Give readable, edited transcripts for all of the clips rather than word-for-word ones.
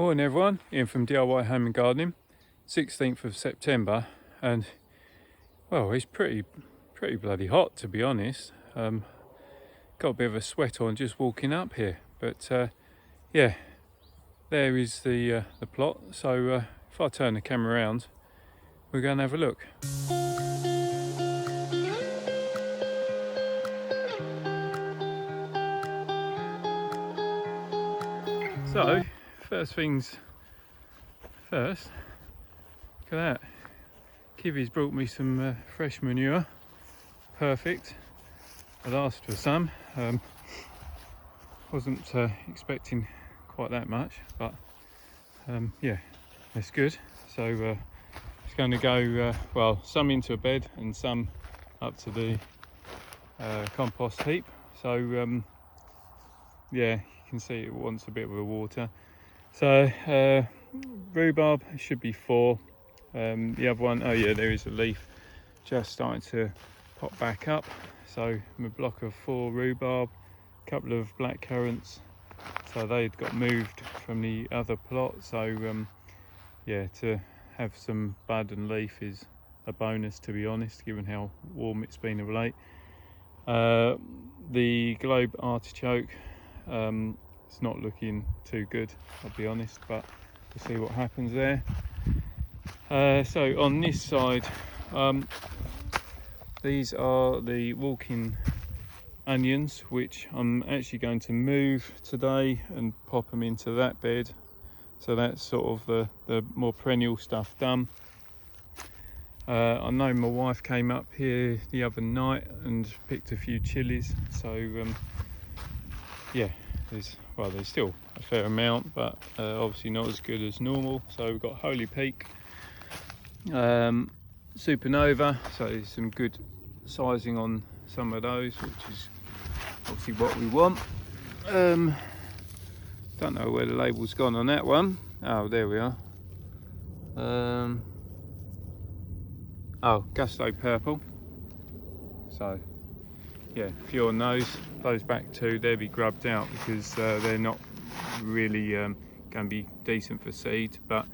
Morning everyone, Ian from DIY Home and Gardening, 16th of September, and well, it's pretty bloody hot, to be honest. Got a bit of a sweat on just walking up here, but yeah, there is the plot. So if I turn the camera around, we're going to have a look. So first things first, look at that. Kiwi's brought me some fresh manure. Perfect. I'd asked for some. Wasn't expecting quite that much, but yeah, that's good. So it's going to go well, some into a bed and some up to the compost heap. So yeah, you can see it wants a bit of a water. So rhubarb should be 4. The other one, oh yeah, there is a leaf just starting to pop back up. So I'm a block of 4 rhubarb, a couple of black currants. So they'd got moved from the other plot. So yeah, to have some bud and leaf is a bonus, to be honest, given how warm it's been of late. The globe artichoke, it's not looking too good, I'll be honest, but we'll see what happens there. So on this side, these are the walking onions, which I'm actually going to move today and pop them into that bed. So that's sort of the more perennial stuff done. I know my wife came up here the other night and picked a few chilies. So yeah, there's still a fair amount, but obviously not as good as normal. So we've got Holy Peak, Supernova, so some good sizing on some of those, which is obviously what we want. Don't know where the label's gone on that one. Oh, there we are. Oh, Gusto Purple. So yeah, a few on those back 2, they'll be grubbed out because they're not really going to be decent for seed. But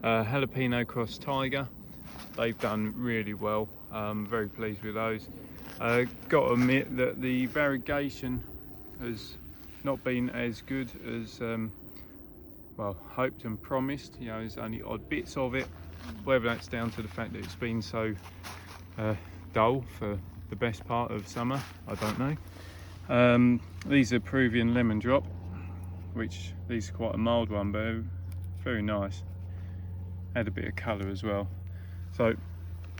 Jalapeno Cross Tiger, they've done really well. Very pleased with those. Got to admit that the variegation has not been as good as well, hoped and promised. You know, there's only odd bits of it. Whether that's down to the fact that it's been so dull for the best part of summer, I don't know. These are Peruvian lemon drop, which these are quite a mild one, but very nice. Add a bit of colour as well. So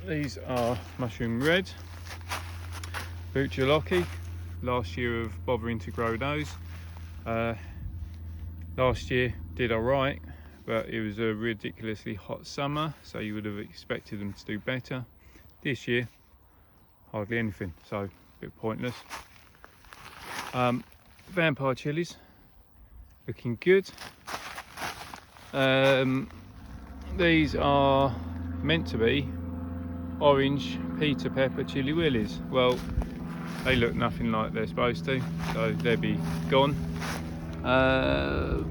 these are mushroom red, Bucciolochi. Last year of bothering to grow those. Last year did alright, but it was a ridiculously hot summer, so you would have expected them to do better. This year, hardly anything, so a bit pointless. Vampire chilies, looking good. These are meant to be orange Peter Pepper chili willies. Well, they look nothing like they're supposed to, so they'll be gone.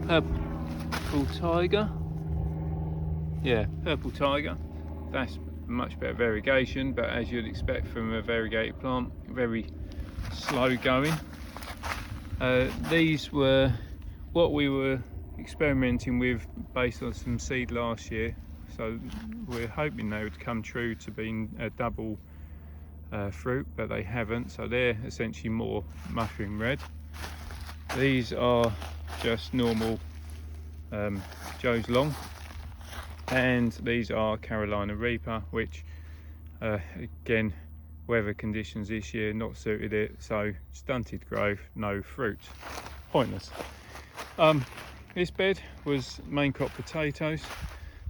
Purple tiger, yeah, purple tiger. That's much better variegation, but as you'd expect from a variegated plant, very slow going. These were what we were experimenting with based on some seed last year, so we're hoping they would come true to being a double fruit, but they haven't, so they're essentially more mushroom red. These are just normal Joe's Long, and these are Carolina Reaper, which again, weather conditions this year not suited it, so stunted growth, no fruit, pointless. This bed was main crop potatoes.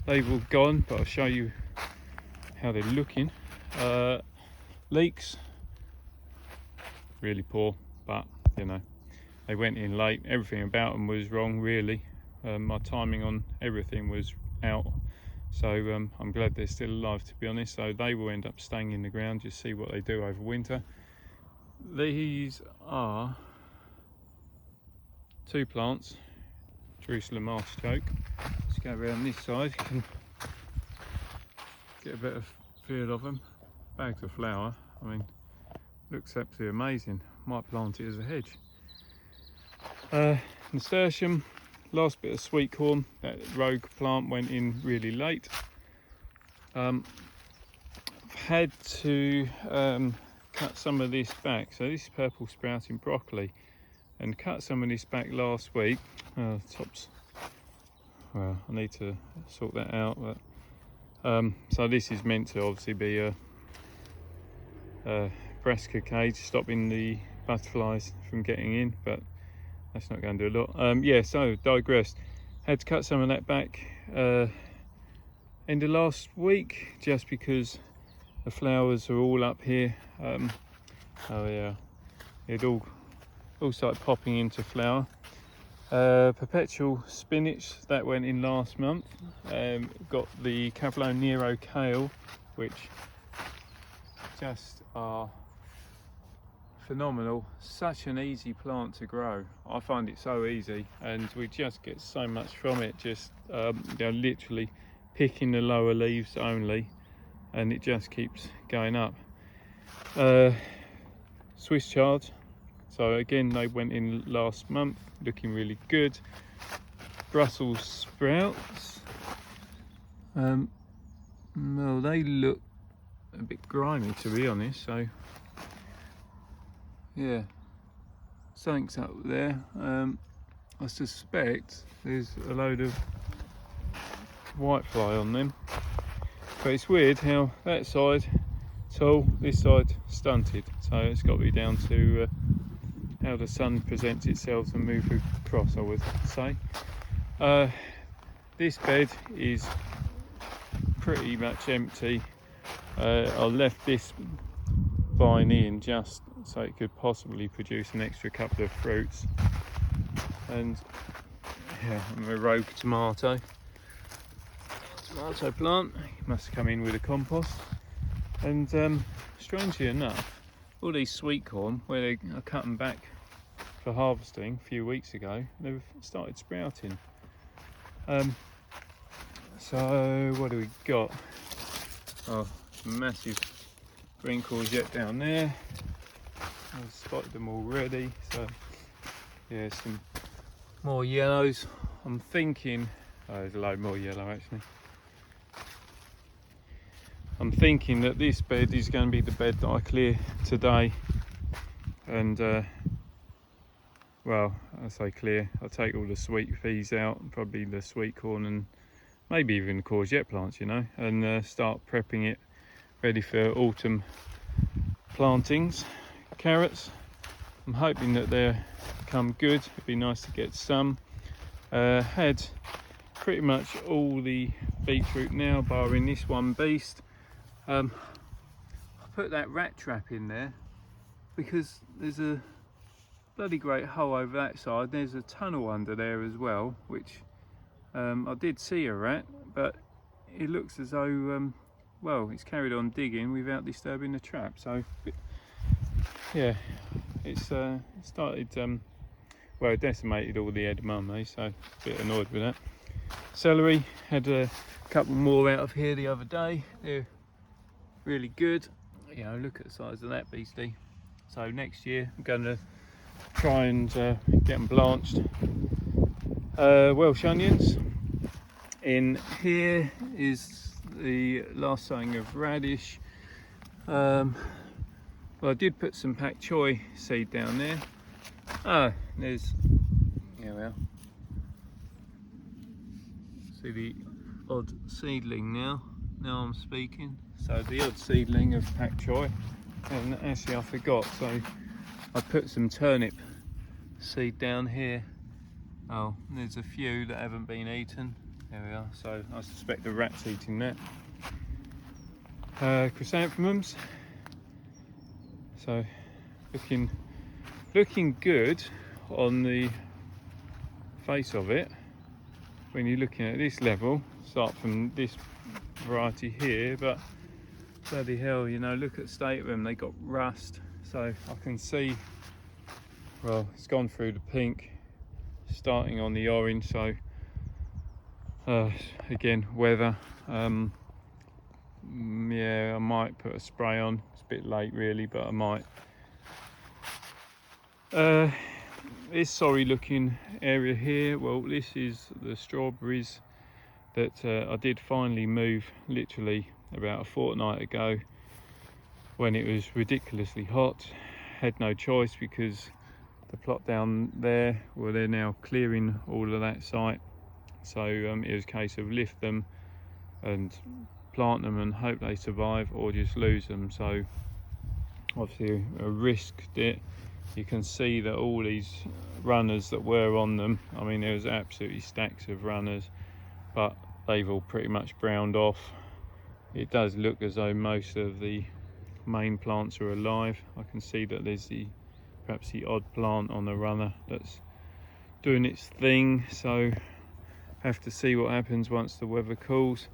They've all gone, but I'll show you how they're looking. Leeks, really poor, but you know, they went in late. Everything about them was wrong, really. My timing on everything was out, so I'm glad they're still alive, to be honest. So they will end up staying in the ground, just see what they do over winter. These are 2 plants Jerusalem artichoke. Let's go around this side, you can get a better feel of them. Bags of flower, I mean, looks absolutely amazing. Might plant it as a hedge. Nasturtium, last bit of sweet corn. That rogue plant went in really late. I've had to cut some of this back. So this is purple sprouting broccoli, and cut some of this back last week. Tops, well, I need to sort that out. But so this is meant to obviously be a brassica cage, stopping the butterflies from getting in, but that's not going to do a lot. Yeah, so digressed. Had to cut some of that back end of last week, just because the flowers are all up here. Oh yeah, it all started popping into flower. Perpetual spinach, that went in last month. Got the Cavolo Nero kale, which just are phenomenal. Such an easy plant to grow. I find it so easy, and we just get so much from it. Just literally picking the lower leaves only, and it just keeps going up. Swiss chard, so again they went in last month, looking really good. Brussels sprouts, well, they look a bit grimy, to be honest, so yeah, something's up there. I suspect there's a load of whitefly on them, but it's weird how that side tall, this side stunted, so it's got to be down to how the sun presents itself and move across, I would say. This bed is pretty much empty. I left this vine in just so it could possibly produce an extra couple of fruits, and yeah, a rogue tomato plant must come in with a compost. And strangely enough, all these sweet corn, where I cut them back for harvesting a few weeks ago, they've started sprouting. So what do we got? Oh, massive green courgette down there. I've spotted them already. So yeah, some more yellows. I'm thinking, oh, there's a load more yellow actually. I'm thinking that this bed is going to be the bed that I clear today, and well, I say clear, I'll take all the sweet peas out, probably the sweet corn and maybe even the courgette plants, you know, and start prepping it ready for autumn plantings. Carrots, I'm hoping that they come good. It'd be nice to get some. Had pretty much all the beetroot now, barring this one beast. I put that rat trap in there because there's a bloody great hole over that side. There's a tunnel under there as well, which I did see a rat, but it looks as though well, it's carried on digging without disturbing the trap. So yeah, it's started well, it decimated all the edamame, so a bit annoyed with that. Celery, had a couple more out of here the other day. They're really good. You know, look at the size of that beastie. So next year I'm going to try and get them blanched. Welsh onions. In here is the last sowing of radish. Well, I did put some pak choi seed down there. Ah, there's, yeah, well, see the odd seedling now I'm speaking. So the odd seedling of pak choi, and actually I forgot, so I put some turnip seed down here. Oh, there's a few that haven't been eaten. There we are, so I suspect the rat's eating that. Chrysanthemums, so looking good on the face of it. When you're looking at this level, start from this variety here, but bloody hell, you know, look at the state of them. They got rust, so I can see, well, it's gone through the pink, starting on the orange. So again, weather. Yeah, I might put a spray on. It's a bit late really, but I might. This sorry looking area here, well, this is the strawberries that I did finally move literally about a fortnight ago when it was ridiculously hot. Had no choice because the plot down there, well, they're now clearing all of that site, so it was a case of lift them and plant them and hope they survive, or just lose them. So obviously I risked it. You can see that all these runners that were on them, I mean, there was absolutely stacks of runners, but they've all pretty much browned off. It does look as though most of the main plants are alive. I can see that there's perhaps the odd plant on the runner that's doing its thing, so have to see what happens once the weather cools.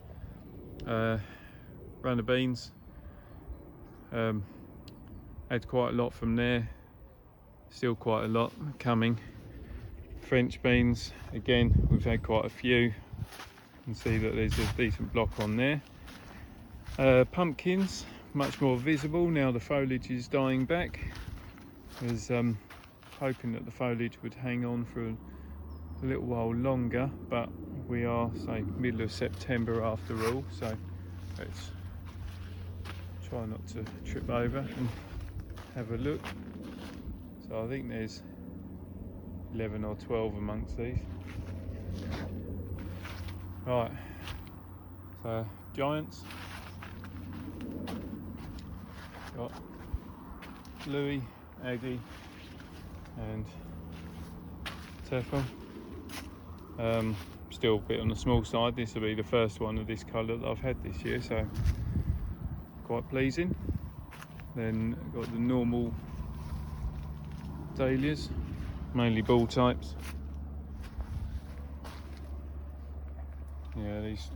Runner beans, had quite a lot from there, still quite a lot coming. French beans, again, we've had quite a few. You can see that there's a decent block on there. Pumpkins, much more visible now the foliage is dying back. I was hoping that the foliage would hang on for a little while longer, but we are, say, middle of September after all, so let's try not to trip over and have a look. So I think there's 11 or 12 amongst these. Right, so giants, got Louis, Aggie and Teflon. Still a bit on the small side. This will be the first one of this colour that I've had this year, so quite pleasing. Then got the normal dahlias, mainly ball types. Yeah, these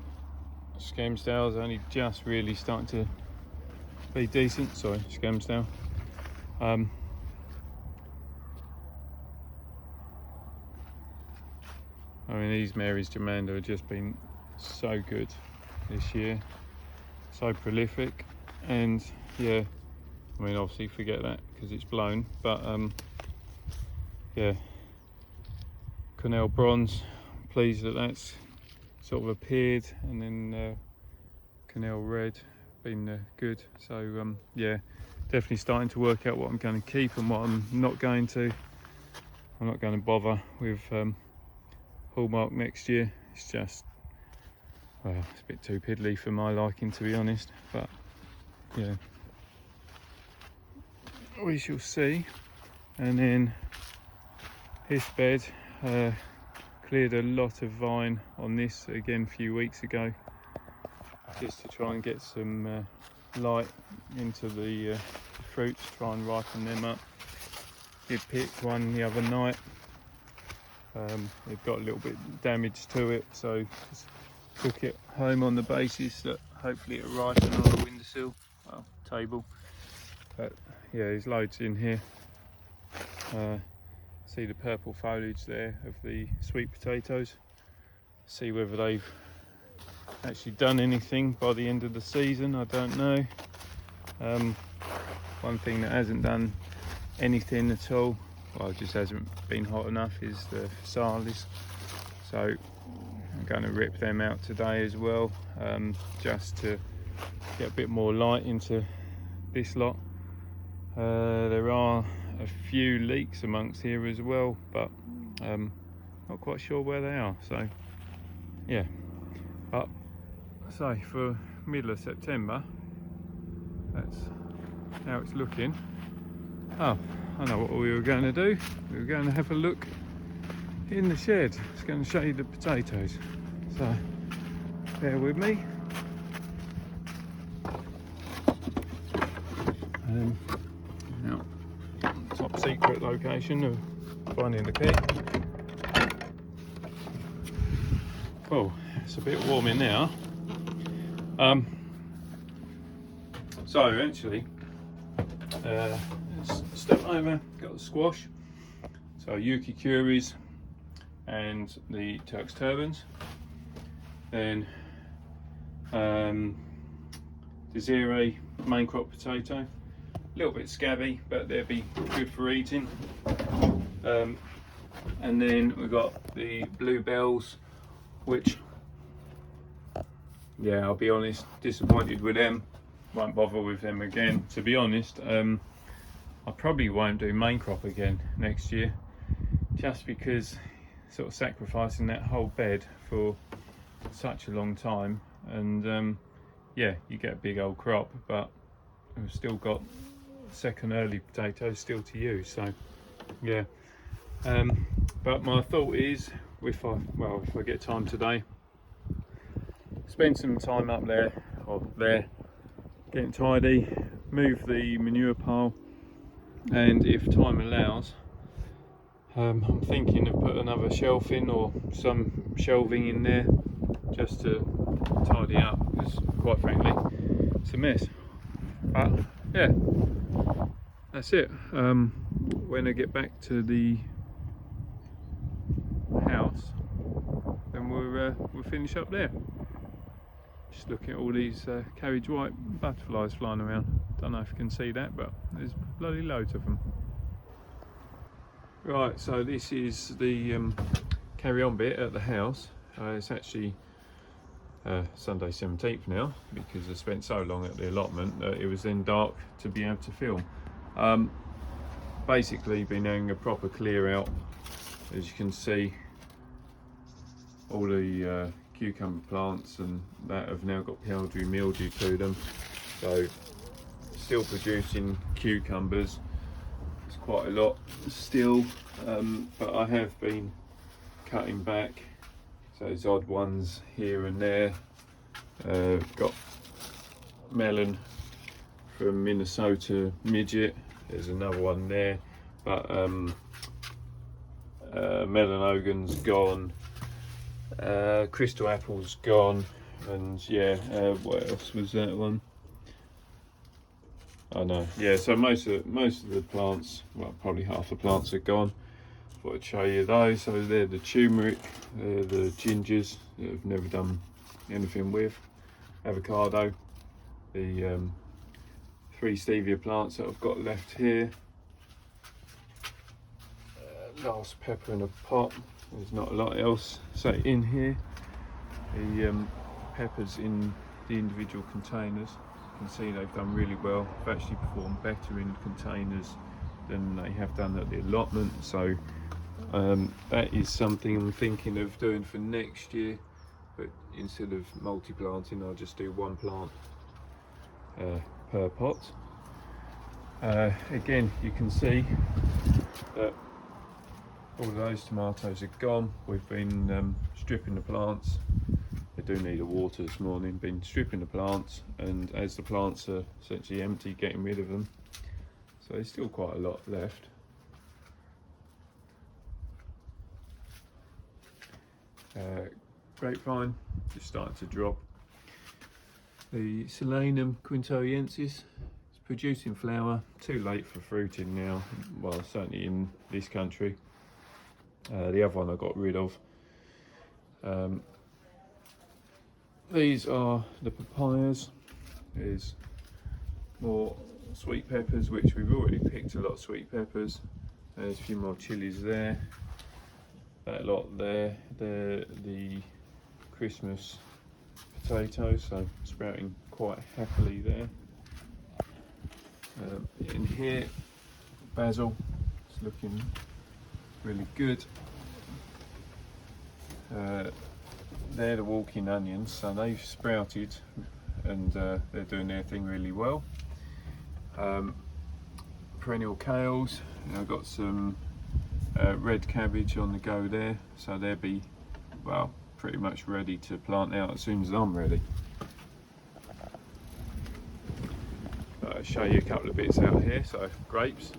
Scampsdales are only just really starting to be decent. Sorry, Scampsdale. I mean, these Mary's Germander have just been so good this year, so prolific, and yeah, I mean, obviously forget that because it's blown, but yeah, Cornell Bronze, pleased that that's sort of appeared, and then Cornell Red been good. So yeah, definitely starting to work out what I'm going to keep and what I'm not going to. I'm not going to bother with Hallmark next year. It's just, well, it's a bit too piddly for my liking, to be honest, but yeah, we shall see. And then this bed, cleared a lot of vine on this again a few weeks ago, just to try and get some light into the fruits, try and ripen them up. Did pick one the other night. It got a little bit damage to it, so just took it home on the basis that hopefully it'll ripen on the windowsill, well, table. But yeah, there's loads in here. See the purple foliage there of the sweet potatoes. See whether they've actually done anything by the end of the season, I don't know. One thing that hasn't done anything at all, well, it just hasn't been hot enough, is the phasalis. So I'm going to rip them out today as well, just to get a bit more light into this lot. There are a few leeks amongst here as well, but not quite sure where they are, so yeah. But so for middle of September, that's how it's looking. Oh, I know what we were going to do. We were going to have a look in the shed. It's going to show you the potatoes, so bear with me. Now, top secret location of finding the key. Oh, it's a bit warm in there. So eventually, let's step over, got the squash. So Yuki Curies, and the Turks turbans. Then Desiree main crop potato, a little bit scabby, but they'll be good for eating. And then we've got the bluebells, which, yeah, I'll be honest, disappointed with them. Won't bother with them again, to be honest. I probably won't do main crop again next year, just because sort of sacrificing that whole bed for such a long time, and yeah, you get a big old crop, but we've still got second early potatoes still to use. So yeah, but my thought is, if I get time today, spend some time up there, or there, getting tidy, move the manure pile, and if time allows, I'm thinking of put another shelf in, or some shelving in there, just to tidy up, because quite frankly it's a mess. But yeah, that's it. When I get back to the house, then we'll finish up there. Just looking at all these carriage white butterflies flying around. Don't know if you can see that, but there's bloody loads of them. Right, so this is the carry on bit at the house. It's actually Sunday 17th now, because I spent so long at the allotment that it was then dark to be able to film. Basically been having a proper clear out. As you can see, all the cucumber plants and that have now got powdery mildew to them, so still producing cucumbers. It's quite a lot still, but I have been cutting back, so there's odd ones here and there. Got melon from Minnesota midget, there's another one there, but melon ogan's gone, crystal apple's gone, and yeah, what else was that one? I know, yeah, so most of the plants, well, probably half the plants are gone. Thought I'd show you those. So they're the turmeric, they're the gingers that I've never done anything with, avocado, the 3 stevia plants that I've got left here, last pepper in a pot. There's not a lot else. So in here, the peppers in the individual containers, you can see they've done really well. They've actually performed better in containers than they have done at the allotment. So that is something I'm thinking of doing for next year, but instead of multi-planting, I'll just do 1 plant per pot. Again, you can see that all of those tomatoes are gone. We've been stripping the plants. They do need a water this morning. Been stripping the plants, and as the plants are essentially empty, getting rid of them. So there's still quite a lot left. Grapevine just starting to drop. The Solanum quintoyensis is producing flower. Too late for fruiting now. Well, certainly in this country. The other one I got rid of. These are the papayas. There's more sweet peppers, which we've already picked a lot of sweet peppers. There's a few more chilies there. That lot there, they're the Christmas potatoes, so sprouting quite happily there. In here, basil, it's looking really good. They're the walking onions, so they've sprouted, and they're doing their thing really well. Perennial kales, I've got some red cabbage on the go there, so they'll be, well, pretty much ready to plant out as soon as I'm ready. I'll show you a couple of bits out here. So grapes,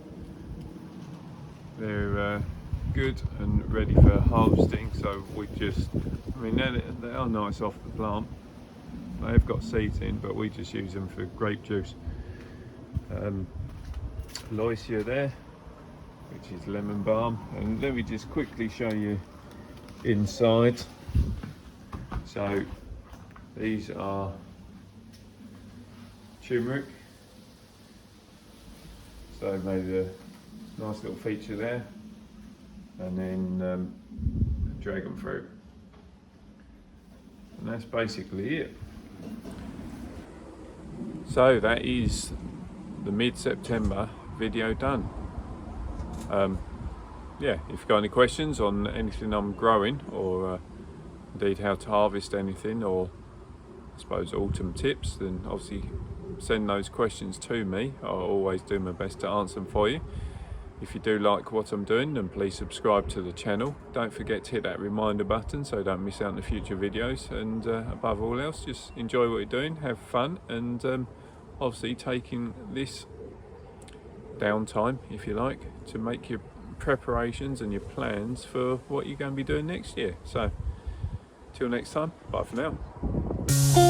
they're good and ready for harvesting, so we just, I mean, they are nice off the plant. They've got seeds in, but we just use them for grape juice. Loisia there, which is lemon balm, and let me just quickly show you inside. So these are turmeric, so I've made a nice little feature there, and then dragon fruit, and that's basically it. So that is the mid-September video done. Yeah, if you've got any questions on anything I'm growing, or indeed how to harvest anything, or I suppose autumn tips, then obviously send those questions to me. I'll always do my best to answer them for you. If you do like what I'm doing, then please subscribe to the channel. Don't forget to hit that reminder button so you don't miss out on the future videos, and above all else, just enjoy what you're doing, have fun, and obviously taking this downtime, if you like, to make your preparations and your plans for what you're going to be doing next year. So till next time, bye for now.